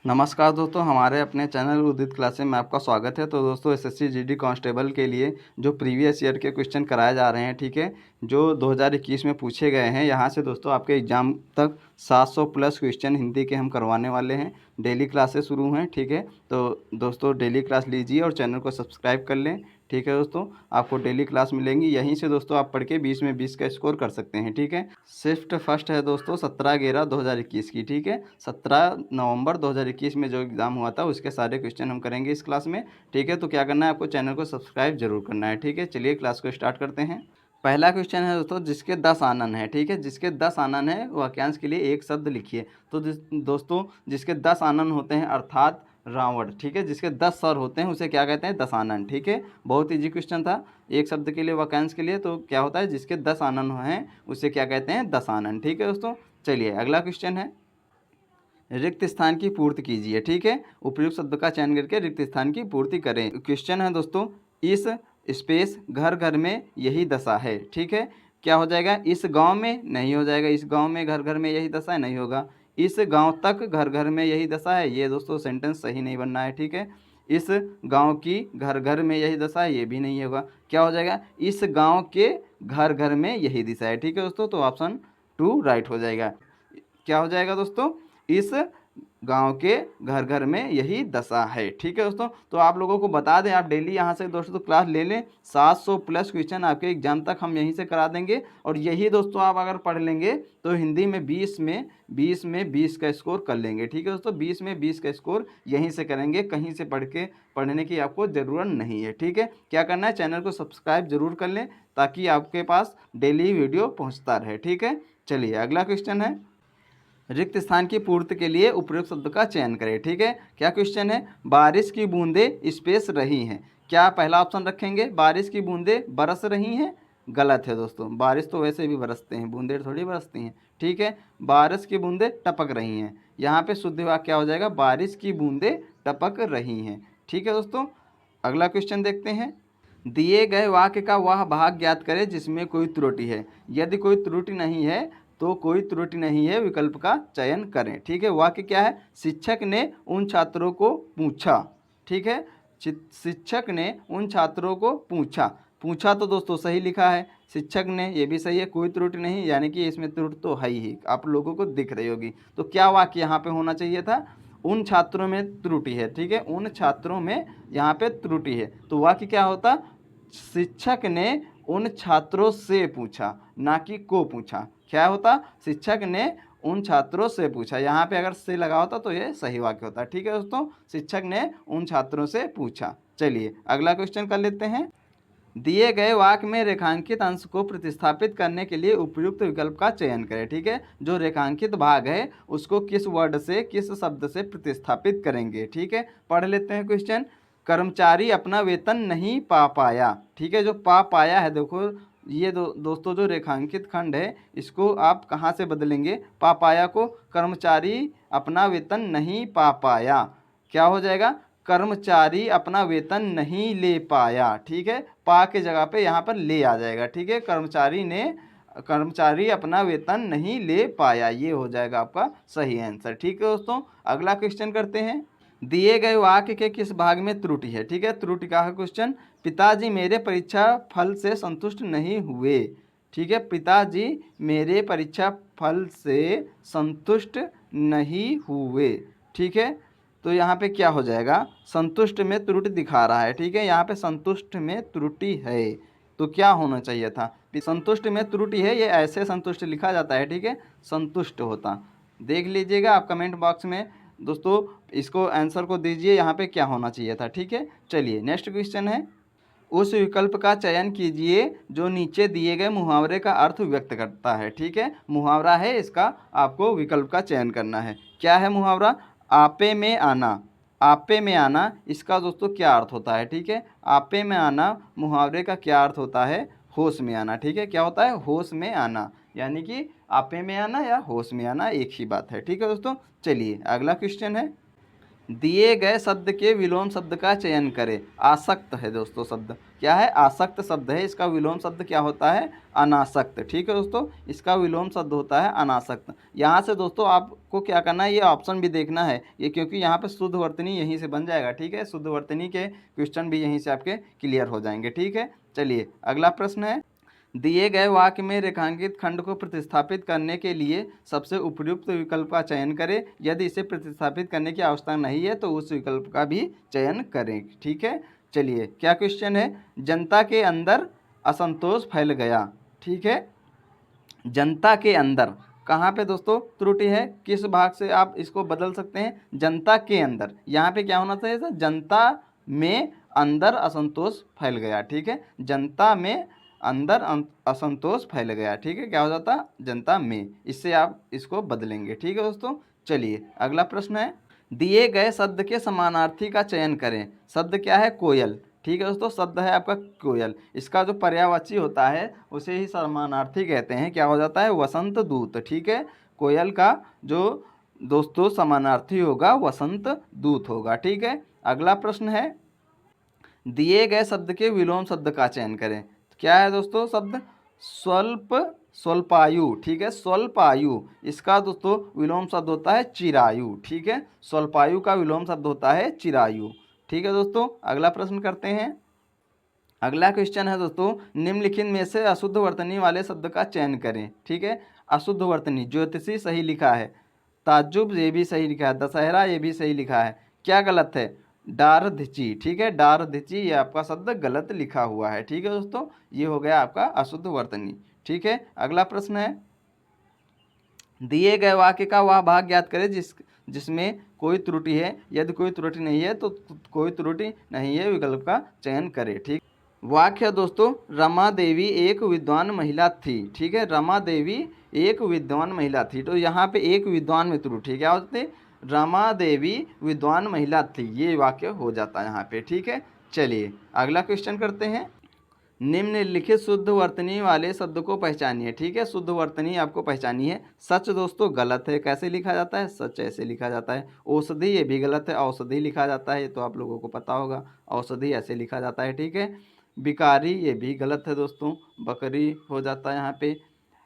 नमस्कार दोस्तों, हमारे अपने चैनल उदित क्लासेस में आपका स्वागत है। तो दोस्तों एसएससी जीडी कांस्टेबल के लिए जो प्रीवियस ईयर के क्वेश्चन कराए जा रहे हैं, ठीक है, जो 2021 में पूछे गए हैं, यहाँ से दोस्तों आपके एग्ज़ाम तक 700 प्लस क्वेश्चन हिंदी के हम करवाने वाले हैं। डेली क्लासेस शुरू हैं, ठीक है। तो दोस्तों डेली क्लास लीजिए और चैनल को सब्सक्राइब कर लें, ठीक है दोस्तों। आपको डेली क्लास मिलेंगी, यहीं से दोस्तों आप पढ़ के 20 में 20 का स्कोर कर सकते हैं, ठीक है। शिफ्ट फर्स्ट है दोस्तों 17/11/2021 की, ठीक है। 17 नवंबर 2021 में जो एग्ज़ाम हुआ था उसके सारे क्वेश्चन हम करेंगे इस क्लास में, ठीक है। तो क्या करना है, आपको चैनल को सब्सक्राइब जरूर करना है, ठीक है। चलिए क्लास को स्टार्ट करते हैं। पहला क्वेश्चन है दोस्तों, जिसके 10 आनन है, ठीक है। जिसके 10 आनन है वाक्यांश के लिए एक शब्द लिखिए। तो दोस्तों जिसके 10 आनन होते हैं अर्थात रावण, ठीक है। जिसके 10 सर होते हैं उसे क्या कहते हैं, दशानन, ठीक है। बहुत ईजी क्वेश्चन था, एक शब्द के लिए वाक्यांश के लिए। तो क्या होता है, जिसके 10 आनन हैं उसे क्या कहते हैं, दशानन, ठीक है दोस्तों। चलिए अगला क्वेश्चन है, रिक्त स्थान की पूर्ति कीजिए, ठीक है। उपयुक्त शब्द का चयन करके रिक्त स्थान की पूर्ति करें। क्वेश्चन है दोस्तों, इस स्पेस घर घर में यही दशा है, ठीक है। क्या हो जाएगा, इस गांव में नहीं हो जाएगा, इस गांव में घर घर में यही दशा है, नहीं होगा। इस गांव तक घर घर में यही दशा है, ये दोस्तों सेंटेंस सही नहीं बनना है, ठीक है। इस गांव की घर घर में यही दशा है, ये भी नहीं होगा। क्या हो जाएगा, इस गांव के घर घर में यही दिशा है, ठीक है दोस्तों। तो ऑप्शन 2 राइट हो जाएगा। क्या हो जाएगा दोस्तों, इस गांव के घर घर में यही दशा है, ठीक है दोस्तों। तो आप लोगों को बता दें, आप डेली यहाँ से दोस्तों क्लास ले लें। 700 प्लस क्वेश्चन आपके एग्जाम तक हम यहीं से करा देंगे। और यही दोस्तों आप अगर पढ़ लेंगे तो हिंदी में 20 में 20 का स्कोर कर लेंगे, ठीक है दोस्तों। 20 में 20 का स्कोर यहीं से करेंगे, कहीं से पढ़ने की आपको ज़रूरत नहीं है, ठीक है। क्या करना है, चैनल को सब्सक्राइब जरूर कर लें ताकि आपके पास डेली वीडियो पहुँचता रहे, ठीक है। चलिए अगला क्वेश्चन है, रिक्त स्थान की पूर्ति के लिए उपयुक्त शब्द का चयन करें, ठीक है। क्या क्वेश्चन है, बारिश की बूंदें स्पेस रही हैं। क्या पहला ऑप्शन रखेंगे, बारिश की बूंदें बरस रही हैं। गलत है दोस्तों, बारिश तो वैसे भी बरसते हैं, बूंदें थोड़ी बरसती हैं, ठीक है। बारिश की बूंदें टपक रही हैं, यहाँ पे शुद्ध वाक्य क्या हो जाएगा, बारिश की बूंदें टपक रही हैं, ठीक है दोस्तों। अगला क्वेश्चन देखते हैं, दिए गए वाक्य का वह भाग ज्ञात करें जिसमें कोई त्रुटि है। यदि कोई त्रुटि नहीं है तो कोई त्रुटि नहीं है विकल्प का चयन करें, ठीक है। वाक्य क्या है, शिक्षक ने उन छात्रों को पूछा, ठीक है। शिक्षक ने उन छात्रों को पूछा, पूछा तो दोस्तों सही लिखा है, शिक्षक ने, ये भी सही है, कोई त्रुटि नहीं, यानी कि इसमें त्रुटि तो है ही, आप लोगों को दिख रही होगी। तो क्या वाक्य यहाँ पे होना चाहिए था, उन छात्रों में त्रुटि है, ठीक है। उन छात्रों में यहाँ पे त्रुटि है, तो वाक्य क्या होता, शिक्षक ने उन छात्रों से पूछा, ना कि को पूछा। क्या होता, शिक्षक ने उन छात्रों से पूछा, यहाँ पे अगर से लगा होता तो ये सही वाक्य होता, ठीक है दोस्तों। शिक्षक ने उन छात्रों से पूछा। चलिए अगला क्वेश्चन कर लेते हैं, दिए गए वाक्य में रेखांकित अंश को प्रतिस्थापित करने के लिए उपयुक्त विकल्प का चयन करें, ठीक है। जो रेखांकित भाग है उसको किस वर्ड से, किस शब्द से प्रतिस्थापित करेंगे, ठीक है। पढ़ लेते हैं क्वेश्चन, कर्मचारी अपना वेतन नहीं पा पाया, ठीक है। जो पा पाया है, देखो ये दोस्तों जो रेखांकित खंड है इसको आप कहाँ से बदलेंगे, पा पाया को, कर्मचारी अपना वेतन नहीं पा पाया, क्या हो जाएगा, कर्मचारी अपना वेतन नहीं ले पाया, ठीक है। पा के जगह पे यहाँ पर ले आ जाएगा, ठीक है। कर्मचारी अपना वेतन नहीं ले पाया, ये हो जाएगा आपका सही आंसर, ठीक है दोस्तों। अगला क्वेश्चन करते हैं, दिए गए वाक्य के किस भाग में त्रुटि है, ठीक है। त्रुटि का है क्वेश्चन, पिताजी मेरे परीक्षा फल से संतुष्ट नहीं हुए, ठीक है। पिताजी मेरे परीक्षा फल से संतुष्ट नहीं हुए, ठीक है। तो यहाँ पे क्या हो जाएगा, संतुष्ट में त्रुटि दिखा रहा है, ठीक है। यहाँ पे संतुष्ट में त्रुटि है, तो क्या होना चाहिए था, संतुष्ट में त्रुटि है, ये ऐसे संतुष्ट लिखा जाता है, ठीक है, संतुष्ट होता। देख लीजिएगा आप कमेंट बॉक्स में दोस्तों, इसको आंसर को दीजिए यहाँ पे क्या होना चाहिए था, ठीक है। चलिए नेक्स्ट क्वेश्चन है, उस विकल्प का चयन कीजिए जो नीचे दिए गए मुहावरे का अर्थ व्यक्त करता है, ठीक है। मुहावरा है, इसका आपको विकल्प का चयन करना है। क्या है मुहावरा, आपे में आना, आपे में आना, इसका दोस्तों क्या अर्थ होता है, ठीक है। आपे में आना मुहावरे का क्या अर्थ होता है, होश में आना, ठीक है। क्या होता है, होश में आना, यानी कि आपे में आना या होश में आना एक ही बात है, ठीक है दोस्तों। चलिए अगला क्वेश्चन है, दिए गए शब्द के विलोम शब्द का चयन करें। आसक्त है दोस्तों शब्द, क्या है? आसक्त शब्द है। इसका विलोम शब्द क्या होता है? अनासक्त। ठीक है दोस्तों, इसका विलोम शब्द होता है अनासक्त। यहाँ से दोस्तों आपको क्या करना है, ये ऑप्शन भी देखना है ये, क्योंकि यहाँ पे शुद्ध वर्तनी यहीं से बन जाएगा। ठीक है, शुद्ध वर्तनी के क्वेश्चन भी यहीं से आपके क्लियर हो जाएंगे। ठीक है, चलिए अगला प्रश्न है, दिए गए वाक्य में रेखांकित खंड को प्रतिस्थापित करने के लिए सबसे उपयुक्त विकल्प का चयन करें। यदि इसे प्रतिस्थापित करने की आवश्यकता नहीं है तो उस विकल्प का भी चयन करें। ठीक है, चलिए क्या क्वेश्चन है, जनता के अंदर असंतोष फैल गया। ठीक है, जनता के अंदर, कहाँ पे दोस्तों त्रुटि है, किस भाग से आप इसको बदल सकते हैं? जनता के अंदर, यहाँ पे क्या होना चाहिए था? जनता में अंदर असंतोष फैल गया। ठीक है, जनता में अंदर असंतोष फैल गया। ठीक है, क्या हो जाता? जनता में। इससे आप इसको बदलेंगे। ठीक है दोस्तों, चलिए अगला प्रश्न है, दिए गए शब्द के समानार्थी का चयन करें। शब्द क्या है? कोयल। ठीक है दोस्तों, शब्द है आपका कोयल। इसका जो पर्यायवाची होता है उसे ही समानार्थी कहते हैं। क्या हो जाता है? वसंत दूत। ठीक है, कोयल का जो दोस्तों समानार्थी होगा वसंत दूत होगा। ठीक है, अगला प्रश्न है, दिए गए शब्द के विलोम शब्द का चयन करें। क्या है दोस्तों शब्द? स्वल्प, स्वल्पायु। ठीक है, स्वल्पायु, इसका दोस्तों विलोम शब्द होता है चिरायु। ठीक है, स्वल्पायु का विलोम शब्द होता है चिरायु। ठीक है दोस्तों, अगला प्रश्न करते हैं। अगला क्वेश्चन है दोस्तों, निम्नलिखित में से अशुद्ध वर्तनी वाले शब्द का चयन करें। ठीक है, अशुद्ध वर्तनी, ज्योतिषी सही लिखा है, ताज्जुब ये भी सही लिखा है, दशहरा ये भी सही लिखा है, क्या गलत है? डारधिची। ठीक है, डारधिची ये आपका शब्द गलत लिखा हुआ है। ठीक है दोस्तों, ये हो गया आपका अशुद्ध वर्तनी। ठीक है, अगला प्रश्न है, दिए गए वाक्य का वह भाग ज्ञात करें जिसमें कोई त्रुटि है। यदि कोई त्रुटि नहीं है तो कोई त्रुटि नहीं है विकल्प का चयन करें। ठीक, वाक्य दोस्तों, रमा देवी एक विद्वान महिला थी। ठीक है, रमा देवी एक विद्वान महिला थी, तो यहाँ पे एक विद्वान में त्रुटि क्या होती? रमा देवी विद्वान महिला थी, ये वाक्य हो जाता है यहाँ पे। ठीक है, चलिए अगला क्वेश्चन करते हैं, निम्नलिखित शुद्ध वर्तनी वाले शब्द को पहचानिए। ठीक है, शुद्ध वर्तनी आपको पहचानी है। सच दोस्तों गलत है, कैसे लिखा जाता है? सच ऐसे लिखा जाता है। औषधि ये भी गलत है, औषधि लिखा जाता है, ये तो आप लोगों को पता होगा, औषधि ऐसे लिखा जाता है। ठीक है, बिकारी ये भी गलत है दोस्तों, बकरी हो जाता है यहाँ पे।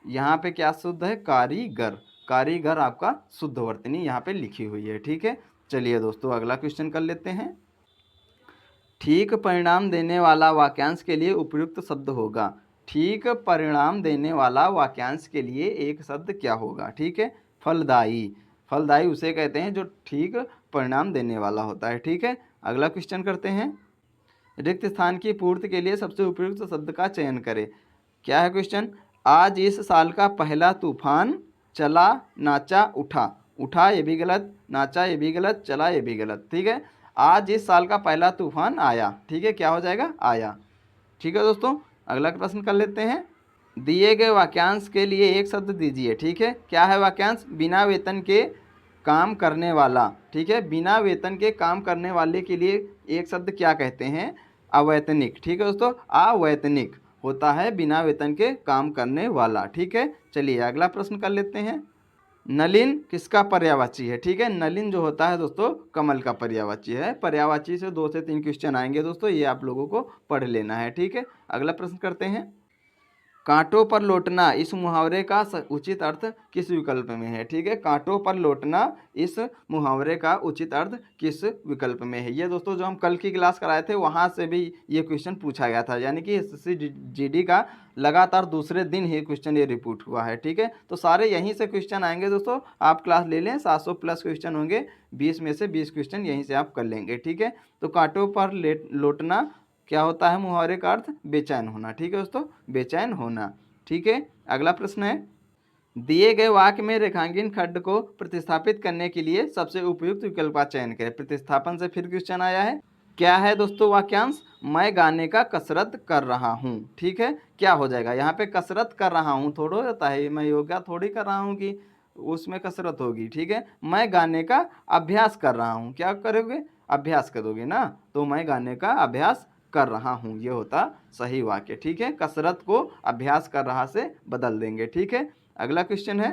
यहाँ पे क्या शुद्ध है? कारीगर, कारीगर आपका शुद्ध वर्तनी यहाँ पे लिखी हुई है। ठीक है, चलिए दोस्तों अगला क्वेश्चन कर लेते हैं, ठीक परिणाम देने वाला वाक्यांश के लिए उपयुक्त शब्द होगा। ठीक परिणाम देने वाला वाक्यांश के लिए एक शब्द क्या होगा? ठीक है, फलदायी। फलदायी उसे कहते हैं जो ठीक परिणाम देने वाला होता है। ठीक है, अगला क्वेश्चन करते हैं, रिक्त स्थान की पूर्ति के लिए सबसे उपयुक्त शब्द का चयन करें। क्या है क्वेश्चन? आज इस साल का पहला तूफान चला, नाचा, उठा। उठा ये भी गलत, नाचा ये भी गलत, चला ये भी गलत। ठीक है, आज इस साल का पहला तूफान आया। ठीक है, क्या हो जाएगा? आया। ठीक है दोस्तों, अगला प्रश्न कर लेते हैं, दिए गए वाक्यांश के लिए एक शब्द दीजिए। ठीक है, क्या है वाक्यांश? बिना वेतन के काम करने वाला। ठीक है, बिना वेतन के काम करने वाले के लिए एक शब्द क्या कहते हैं? अवैतनिक। ठीक है दोस्तों, अवैतनिक होता है बिना वेतन के काम करने वाला। ठीक है, चलिए अगला प्रश्न कर लेते हैं, नलिन किसका पर्यायवाची है? ठीक है, नलिन जो होता है दोस्तों कमल का पर्यायवाची है। पर्यायवाची से 2 से 3 क्वेश्चन आएंगे दोस्तों, ये आप लोगों को पढ़ लेना है। ठीक है, अगला प्रश्न करते हैं, कांटों पर लौटना, इस मुहावरे का उचित अर्थ किस विकल्प में है? ठीक है, कांटों पर लौटना, इस मुहावरे का उचित अर्थ किस विकल्प में है? ये दोस्तों जो हम कल की क्लास कराए थे वहाँ से भी ये क्वेश्चन पूछा गया था, यानी कि एसएससी जीडी का लगातार दूसरे दिन ही क्वेश्चन ये रिपीट हुआ है। ठीक है, तो सारे यहीं से क्वेश्चन आएंगे दोस्तों, आप क्लास ले लें, 700 प्लस क्वेश्चन होंगे, 20 में से 20 क्वेश्चन यहीं से आप कर लेंगे। ठीक है, तो कांटों पर लौटना क्या होता है? मुहावरे का अर्थ बेचैन होना। ठीक है दोस्तों, बेचैन होना। ठीक है, अगला प्रश्न है, दिए गए वाक्य में रेखांकन खंड को प्रतिस्थापित करने के लिए सबसे उपयुक्त विकल्प का चयन करें। प्रतिस्थापन से फिर क्वेश्चन आया है, क्या है दोस्तों वाक्यांश? मैं गाने का कसरत कर रहा हूँ। ठीक है, क्या हो जाएगा? यहाँ पे कसरत कर रहा हूँ थोड़ा होता है, मैं योगा थोड़ी कर रहा हूँ कि उसमें कसरत होगी। ठीक है, मैं गाने का अभ्यास कर रहा हूँ, क्या करोगे? अभ्यास करोगे ना, तो मैं गाने का अभ्यास कर रहा हूँ, ये होता सही वाक्य। ठीक है, कसरत को अभ्यास कर रहा से बदल देंगे। ठीक है, अगला क्वेश्चन है,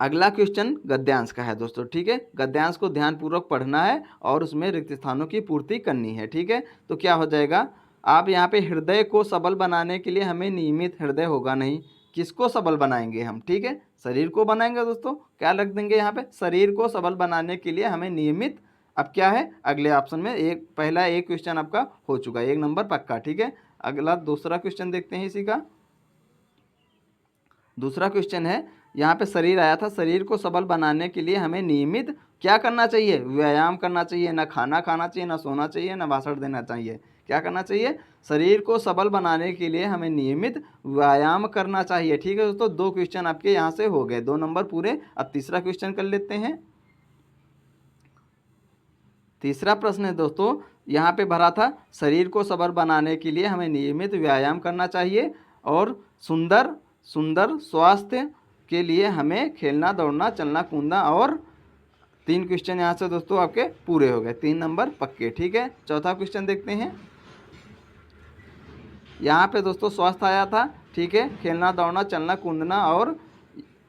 अगला क्वेश्चन गद्यांश का है दोस्तों, ठीक है। गद्यांश को ध्यानपूर्वक पढ़ना है और उसमें रिक्त स्थानों की पूर्ति करनी है, ठीक है। तो क्या हो जाएगा, आप यहाँ पे हृदय को सबल बनाने के लिए हमें नियमित हृदय होगा नहीं, किसको सबल बनाएंगे हम, ठीक है, शरीर को बनाएंगे दोस्तों। क्या रख देंगे यहाँ पे, शरीर को सबल बनाने के लिए हमें नियमित, अब क्या है अगले ऑप्शन में, एक पहला एक क्वेश्चन आपका हो चुका है, 1 नंबर पक्का, ठीक है। अगला दूसरा क्वेश्चन देखते हैं इसी का। दूसरा क्वेश्चन है, यहाँ पे शरीर आया था, शरीर को सबल बनाने के लिए हमें नियमित क्या करना चाहिए, व्यायाम करना चाहिए, ना खाना खाना चाहिए, ना सोना चाहिए, ना भाषण देना चाहिए। क्या करना चाहिए, शरीर को सबल बनाने के लिए हमें नियमित व्यायाम करना चाहिए, ठीक है दोस्तों। 2 क्वेश्चन आपके यहाँ से हो गए, 2 नंबर पूरे। अब तीसरा क्वेश्चन कर लेते हैं। तीसरा प्रश्न है दोस्तों, यहाँ पे भरा था, शरीर को सबल बनाने के लिए हमें नियमित व्यायाम करना चाहिए और सुंदर स्वास्थ्य के लिए हमें खेलना दौड़ना चलना कूदना, और 3 क्वेश्चन यहाँ से दोस्तों आपके पूरे हो गए, 3 नंबर पक्के, ठीक है। चौथा क्वेश्चन देखते हैं। यहाँ पे दोस्तों स्वास्थ्य आया था, ठीक है, खेलना दौड़ना चलना कूदना और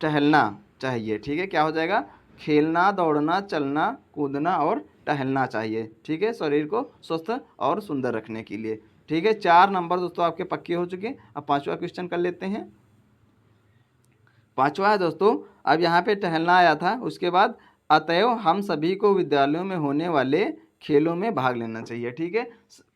टहलना चाहिए, ठीक है। क्या हो जाएगा, खेलना दौड़ना चलना कूदना और टहलना चाहिए, ठीक है, शरीर को स्वस्थ और सुंदर रखने के लिए, ठीक है। 4 नंबर दोस्तों आपके पक्के हो चुके। अब 5वां क्वेश्चन कर लेते हैं। 5वां है दोस्तों, अब यहाँ पे टहलना आया था, उसके बाद अतएव हम सभी को विद्यालयों में होने वाले खेलों में भाग लेना चाहिए, ठीक है।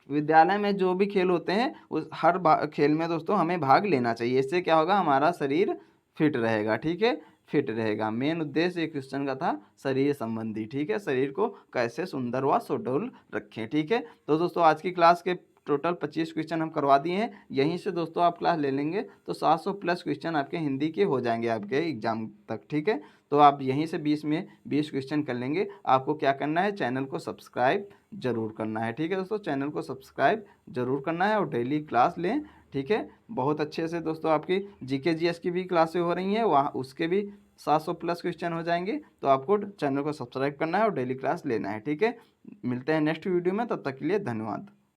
विद्यालय में जो भी खेल होते हैं उस हर खेल में दोस्तों हमें भाग लेना चाहिए। इससे क्या होगा, हमारा शरीर फिट रहेगा, ठीक है, फिट रहेगा। मेन उद्देश्य ये क्वेश्चन का था शरीर संबंधी, ठीक है, शरीर को कैसे सुंदर व सुडौल रखें, ठीक है। तो दोस्तों आज की क्लास के टोटल 25 क्वेश्चन हम करवा दिए हैं। यहीं से दोस्तों आप क्लास ले लेंगे तो 700 प्लस क्वेश्चन आपके हिंदी के हो जाएंगे आपके एग्जाम तक, ठीक है। तो आप यहीं से 20 में 20 क्वेश्चन कर लेंगे। आपको क्या करना है, चैनल को सब्सक्राइब जरूर करना है, ठीक है दोस्तों, चैनल को सब्सक्राइब जरूर करना है और डेली क्लास लें, ठीक है। बहुत अच्छे से दोस्तों आपकी जीके जीएस की भी क्लासें हो रही हैं, वहाँ उसके भी 700 प्लस क्वेश्चन हो जाएंगे। तो आपको चैनल को सब्सक्राइब करना है और डेली क्लास लेना है, ठीक है। मिलते हैं नेक्स्ट वीडियो में, तब तक के लिए धन्यवाद।